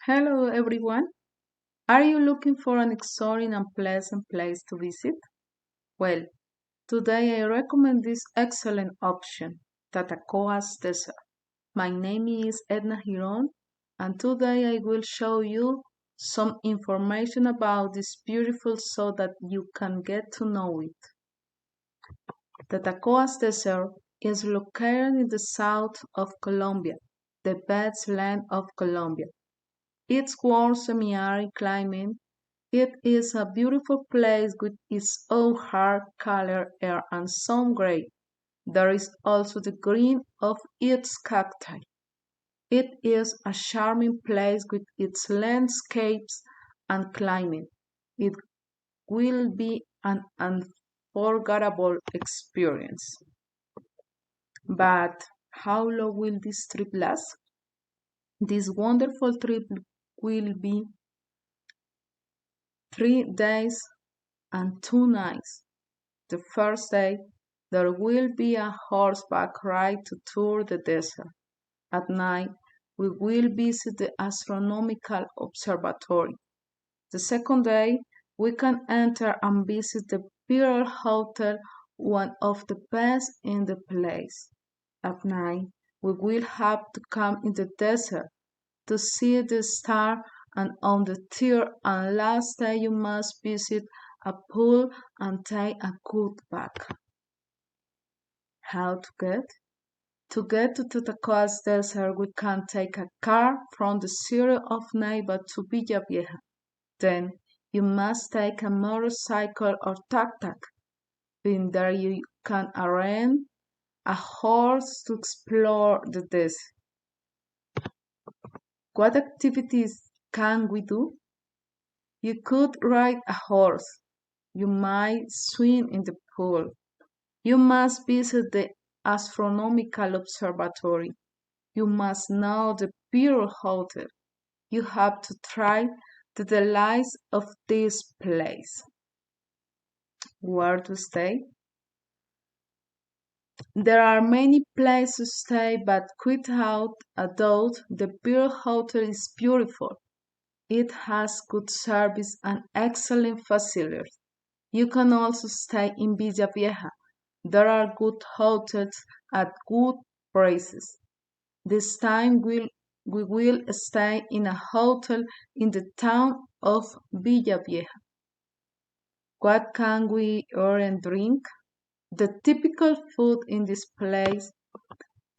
Hello everyone. Are you looking for an exciting and pleasant place to visit? Well, today I recommend this excellent option, Tatacoa's Desert. My name is Edna Giron, and today I will show you some information about this beautiful so that you can get to know it. Tatacoa's Desert is located in the south of Colombia, the best land of Colombia. Its warm semi-arid climate. It is a beautiful place with its own hard colored air and some gray. There is also the green of its cacti. It is a charming place with its landscapes and climate. It will be an unforgettable experience. But how long will this trip last? This wonderful trip will be 3 days and 2 nights. The first day, there will be a horseback ride to tour the desert. At night, we will visit the astronomical observatory. The second day, we can enter and visit the Pearl Hotel, one of the best in the place. At night, we will have to camp in the desert to see the stars, and on the third and last day you must visit a pool and take a good bath. How to get? To get to Tutacoa's Desert, we can take a car from the city of Neiva to Villavieja. Then you must take a motorcycle or tuk-tuk. Then there you can arrange a horse to explore the desert. What activities can we do? You could ride a horse. You might swim in the pool. You must visit the astronomical observatory. You must know the Pearl Hotel. You have to try the delights of this place. Where to stay? There are many places to stay, but without a doubt, the Pearl Hotel is beautiful. It has good service and excellent facilities. You can also stay in Villavieja. There are good hotels at good prices. This time we will stay in a hotel in the town of Villavieja. What can we eat and drink? The typical food in this place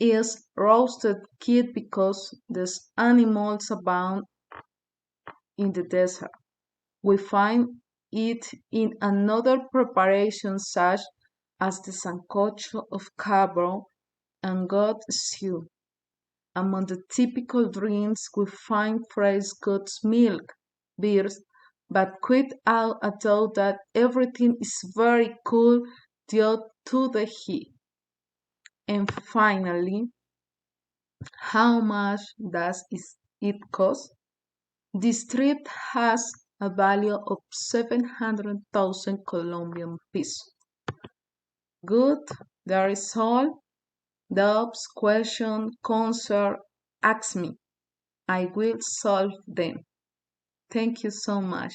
is roasted kid because there's animals abound in the desert. We find it in another preparation such as the sancocho of cabro and goat stew. Among the typical drinks we find fresh goat's milk, beers, but without a doubt that everything is very cool due to the heat. And finally, how much does it cost? This trip has a value of 700,000 Colombian pesos. Good, that is all. Doubts, questions, concerns, ask me. I will solve them. Thank you so much.